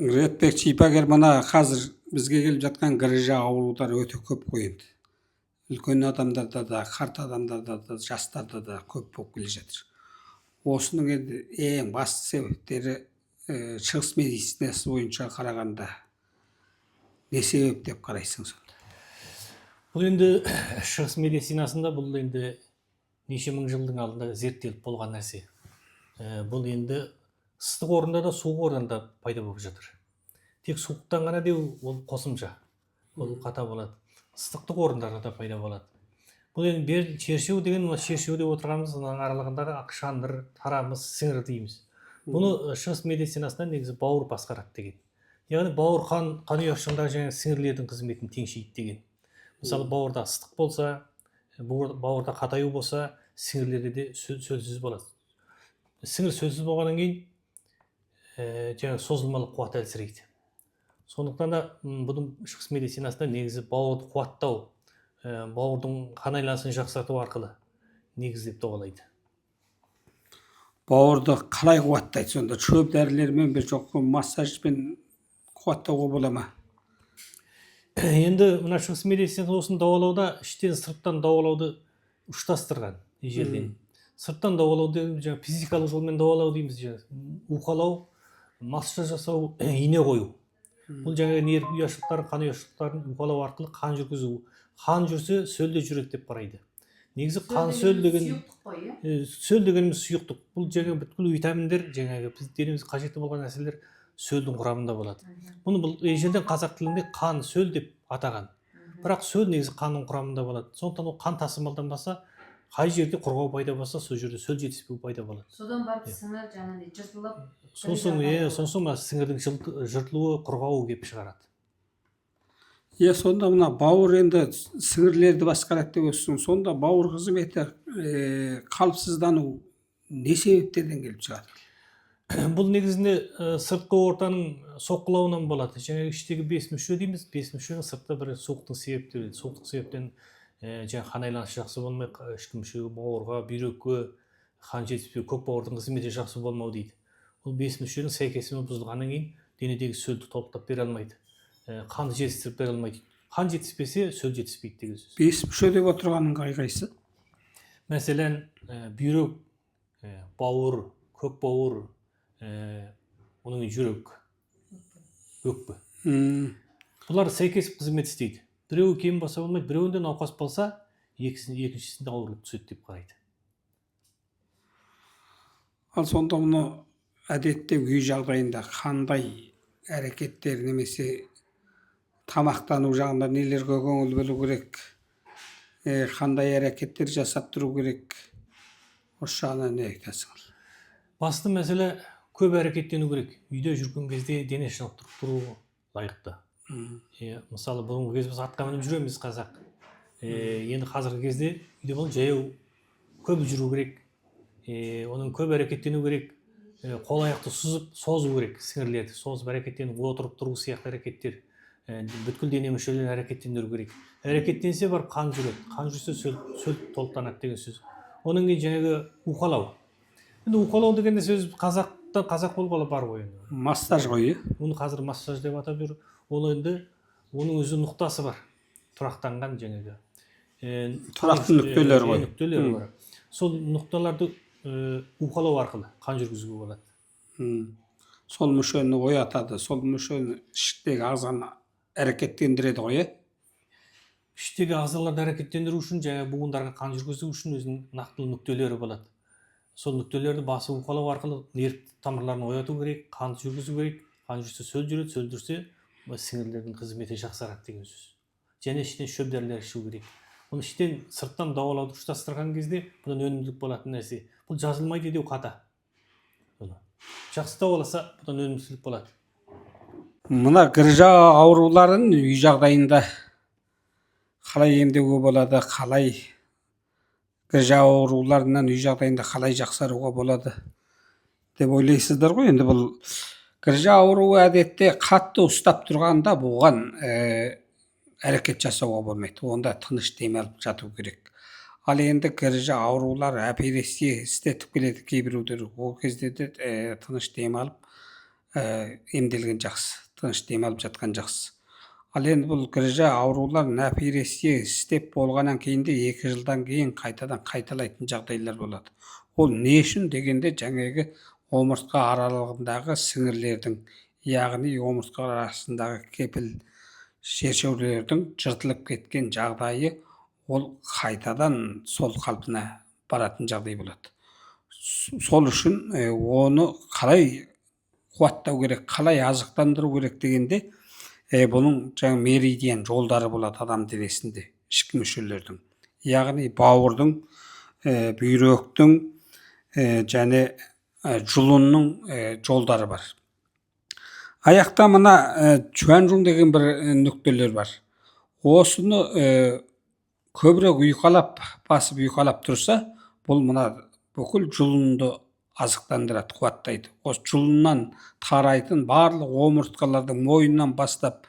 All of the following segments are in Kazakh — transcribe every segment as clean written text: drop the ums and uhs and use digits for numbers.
Ретбек Шипагер мына қазір бізге келіп жатқан грыжа аурулар өте көп қой енді. Үлкен адамдарда да, қарт адамдарда да, жастарда да көп болып келе жатыр. Осының енді ең басты себептері шығыс медицинасы бойынша қарағанда не себеп деп қарайсың сонда? Бұл енді шығыс медицинасында бұл енді неше мың жылдың алдында зерттеліп болған нәрсе. Бұл енді ыстық орында да суық орында пайда болып жатыр. Тек суықтан ғана деу ол қосымша. Ол қата болады. Ыстықтық орындарда да пайда болады. Бұл енді шершеу деген, шершеу деп отырғанымыз аралығындағы ақшандыр, тарамыс, сіңір дейміз. Бұны шығыс медицинасында негізі бауыр басқарады деген. Яғни бауыр қан ұяшығындағы жаңағы сіңірлердің қызметін теңшейді деген. Мысалы бауырда ыстық болса, бауырда қатаю болса, сіңірлерде де сөлсіз болады. Сіңір сөлсіз болғаннан кейін жаңағы созылмалы қуат әлсірейді. Сондықтан да бұның шығыс медицинасында негізі бауырды қуаттау, бауырдың қан айланысын жақсарту арқылы негіздеп доғалайды. Бауырды қалай қуаттайды сонда? Шөп дәрілермен бе жоқ массажбен қуаттауға бола ма? Енді мына шығыс медицинасы осыны дауалауда іштен сырттан дауалауды ұштастырған ежелден. Сырттан дауалауды жаңағы физикалық жолмен дауалау дейміз. Уқалау, массаж жасау, ине қою. Бұл жаңағы нерв ұяшықтарын, қан ұяшықтарын уқалау арқылы қан жүргізу. Қан жүрсе сөл де жүреді деп қарайды. Негізі қан сөл дегеніміз сұйықтық. Бұл жаңағы бүткіл витаминдер, жаңағы біз денемізге қажетті болған нәрселер сөлдің құрамында болады. Бұны бұл ежелден қазақ тілінде қан сөл деп атаған. Бірақ сөл негізі қанның құрамында болады. Сондықтан ол қан тасымалданбаса, қай жерде құрғау пайда болса, сол жерде сөл жетіспеу пайда болады. Содан барып сіңір жаңағыдай жыртылып, сосын сіңірдің жыртылуы, құрғауы келіп шығарады. Сонда мына бауыр енді сіңірлерді басқарады деп өссің. Сонда бауыр қызметі қалыпсыздану не себептерден келіп шығады? Бұл негізінде сыртқы ортаның соққылауынан болады. Жаңағы іштегі 5 мүше дейміз. 5 мүшенің сыртта бір суықтың себептері. Суықтық себептен жаңағы қан айланысы жақсы болмай, ішкі мүшеге, бауырға, бүйрекке қан жетіспеу, көк бауырдың қызметі жақсы болмау дейді. Бұл 5 мүшенің сәйкесімен бұзылғаннан кейін денедегі сөлді толықтап бере алмайды. Қанды жетістіріп бере алмайды. Қан жетіспесе, сөл жетіспейді деген сөз. 5 мүше деп отырғаның қай-қайсы? Мәселен, бүйрек, бауыр, көк бауыр, оның жүрек, өкпе. Бұлар сәйкес қызмет істейді. Біреуі кем болса болмайды, біреуінде науқас болса, екіншісінде ауырлық түседі деп қарайды. Ал сонда мұны әдетте үй жағдайында қандай әрекеттер немесе тамақтану жағында нелерге көңіл бөлу керек, қандай әрекеттер жасап тұру керек, осы жағынан не айтасың? Басты мәселе көп әрекеттену керек. Үйде жүрген кезде дене шынықтырып тұру лайықты. Мысалы бұрынғы кезде біз атқа мініп жүреміз қазақ. Енді қазіргі кезде үйде бұл жаяу көп жүру керек. Оның көп әрекеттену керек. Қол аяқты созу керек, сіңірлерді созып әрекеттену, отырып тұру сияқты әрекеттер. Бүткіл дене мүшелерін әрекеттендіру керек. Әрекеттенсе бар қан жүреді. Қан жүрсе сөл толықтанады деген сөз. Оның кейін жаңағы уқалау. Енді уқалау деген сөз қазақ болғалы бар ғой енді. Массаж ғой. Оны қазір массаж деп атап жүр. Ол енді оның өзі нұқтасы бар. Тұрақтанған жаңағы. Тұрақты нүктелер ғой. Нүктелер бар. Сол нұқталарды уқалау арқылы қан жүргізуге болады. Сол мүшені оятады, сол мүшені іштегі ағзаны әрекеттендіреді ғой. Іштегі ағзаларды әрекеттендіру үшін жаңағы буындарға қан жүргізу үшін өзінің нақтылы нүктелері болады. Сол нүктелерді басып уқалау арқылы нерв тамырларын ояту керек, қан жүргізу керек. Қан жүрсе сөл жүреді, сөл жүрсе сіңірлердің қызметі жақсарады деген сөз. Және іштен шөп дәрілер ішу керек. Оны іштен сырттан дауалауды ұштастырған кезде бұдан өнімділік болатын нәрсе. Бұл жазылмайды деу қата. Жақсы дауаласа бұдан өнімділік болады. Мына грыжа ауруларын үй жағдайында қалай емдеуге болады, қалай грыжа ауруларынан үй жағдайында қалай жақсаруға болады деп ойлайсыздар ғой. Енді бұл грыжа ауруы әдетте қатты ұстап тұрғанда бұған әрекет жасауға болмайды. Онда тыныш демалып жату керек. Ал енді грыжа аурулар операция істетіп келеді кейбіреулер. Ол кезде де тыныш демалып емделген жақсы, тыныш демалып жатқан жақсы. Ал енді бұл кіржа аурулар операция істеп болғаннан кейін де 2 жылдан кейін қайтадан қайталайтын жағдайлар болады. Ол не үшін дегенде жаңағы омыртқа аралығындағы сіңірлердің, яғни омыртқа арасындағы кепіл шешеулердің жыртылып кеткен жағдайы, ол қайтадан сол қалпына баратын жағдай болады. Сол үшін оны қалай қуаттау керек, қалай азықтандыру керек дегенде, бұның жаңа меридиан жолдары болады адам денесінде, ішкі мүшелердің. Яғни бауырдың, бүйректің және жұлынның жолдары бар. Аяқта мына чуанжун деген бір нүктелер бар. Осыны көбірек ұйқалап, басып ұйқалап тұрса, бұл мына бүкіл жұлынды азықтандырады, қуаттайды. Осы жұлыннан тарайтын барлық омыртқалардың мойыннан бастап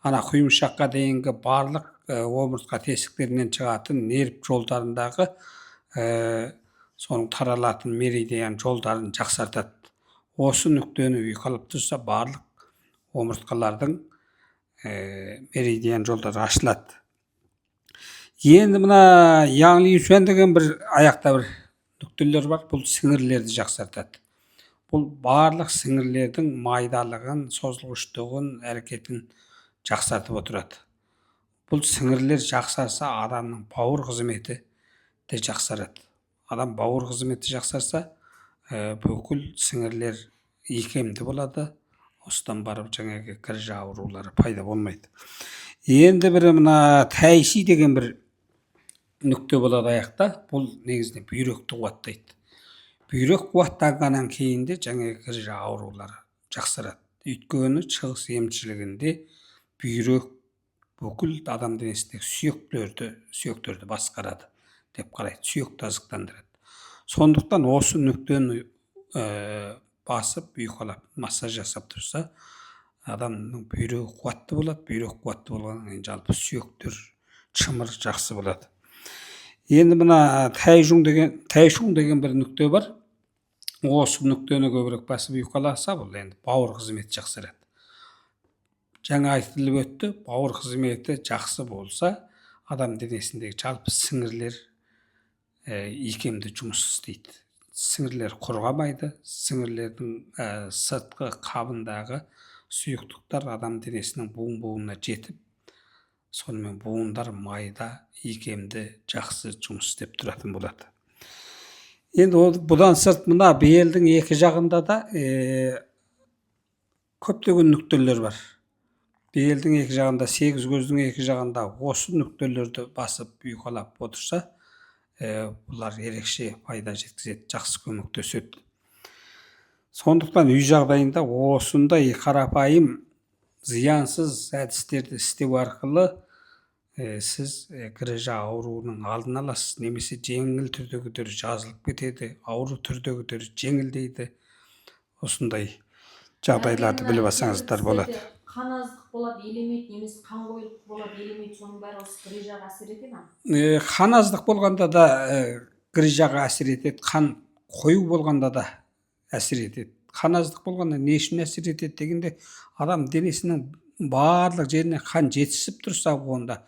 ана құйымшаққа дейінгі барлық омыртқа тесіктерінен шығатын нерв жолдарындағы соның таралатын меридиан жолдарын жақсартады. Осы нүктені ұйқалап тұрса, барлық омыртқалардың меридиан жолдары ашылады. Енді мына яңли үсен деген бір аяқта бір нүктелер бар, бұл сіңірлерді жақсартады. Бұл барлық сіңірлердің майдалығын, созылғыштығын, әрекетін жақсартып отырады. Бұл сіңірлер жақсарса, адамның бауыр қызметі де жақсарады. Адам бауыр қызметі жақсарса, бүкіл сіңірлер икемді болады. Осыдан барып жаңағы кіржа аурулары пайда болмайды. Енді бір мына тәйши деген бір нүкте болады аяқта. Бұл негізінен бүйректі қуаттайды. Бүйрек қуаттағаннан кейін де жаңағы кіржа аурулары жақсарады. Өйткені шығыс емшілігінде бүйрек бүкіл адам денесіндегі сүйектерді басқарады деп қарайды, сүйекті азықтандырады. Сондықтан осы нүктені басып, ұйқалап, массаж жасап тұрса, адамның бүйрегі қуатты болады. Бүйрек қуатты болғаннан кейін жалпы сүйектер, шымыр жақсы болады. Енді мына тайшун деген бір нүкте бар. Осы нүктені көбірек басып ұйқаласа, бұл енді бауыр қызметі жақсарады. Жаңа айтылып өтті, бауыр қызметі жақсы болса, адам денесіндегі жалпы сіңірлер икемді жұмыс істейді. Сіңірлер құрғамайды, сіңірлердің сыртқы қабындағы сұйықтықтар адам денесінің буын-буынына жетіп, сонымен буындар майда икемді жақсы жұмыс істеп тұратын болады. Енді бұдан сырт мына белдің екі жағында да көптеген нүктелер бар. Белдің екі жағында, сегіз көздің екі жағында осы нүктелерді басып ұйқалап отырса, бұлар ерекше пайда жеткізеді, жақсы көмектеседі. Сондықтан үй жағдайында осындай қарапайым зиянсыз әдістерді істеу арқылы сіз кіржа ауруының алдын аласыз, немесе жеңіл түрдегілері жазылып кетеді, ауру түрдегілері жеңілдейді. Осындай жағдайларды біліп алсаңыздар болады. Қан аздық болады, елемейді, немесе қан қоюлық болады, елемейді, соның бәрі осы кіржаға әсер ете ме? Қан аздық болғанда да кіржаға әсер етеді, қан қою болғанда да әсер етеді. Қан аздық болғанда не үшін әсер етеді дегенде, адам денесінің барлық жеріне қан жетісіп тұрса, онда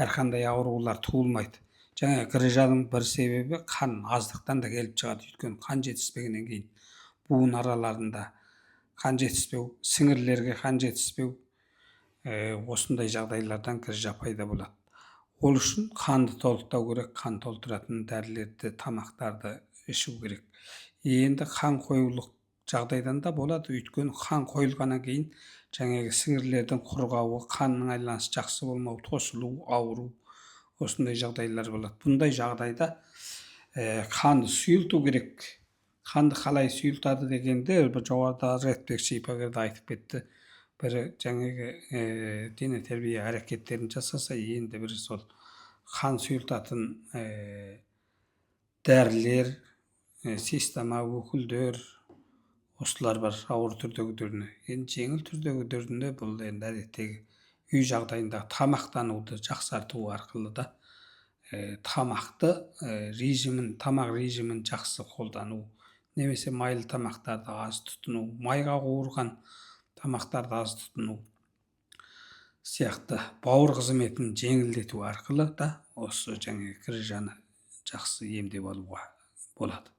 әрқандай аурулар туылмайды. Жаңа кіржаның бір себебі қан аздықтан да келіп шығады. Өйткені қан жетіспегеннен кейін буын араларында қан жетіспеу, сіңірлерге қан жетіспеу, осындай жағдайлардан кіржа пайда болады. Ол үшін қанды толықтау керек, қан толтыратын дәрілерді, тамақтарды ішу керек. Енді қан қоюлық жағдайдан да болады. Өйткені қан қойылғаннан кейін жаңағы сіңірлердің құрғауы, қанның айланысы жақсы болмау, тосылу, ауру, осындай жағдайлар болады. Бұндай жағдайда қанды сұйылту керек. Қанды қалай сұйылтады дегенде, бір жоғарыда Ретбек Шипагерді айтып кетті. Бірі жаңағы дене тәрбие әрекеттерін жасаса, енді бірі сол қан сұйылтатын дәрілер, система өкілдер, осылар бар ауыр түрдегілеріне. Енді жеңіл түрдегілеріне бұл енді әдеттегі үй жағдайында тамақтануды жақсарту арқылы да тамақ режимін жақсы қолдану, немесе майлы тамақтарды аз тұтыну, майға қуырған тамақтарды аз тұтыну сияқты бауыр қызметін жеңілдету арқылы да осы жаңағы грыжаны жақсы емдеп алуға болады.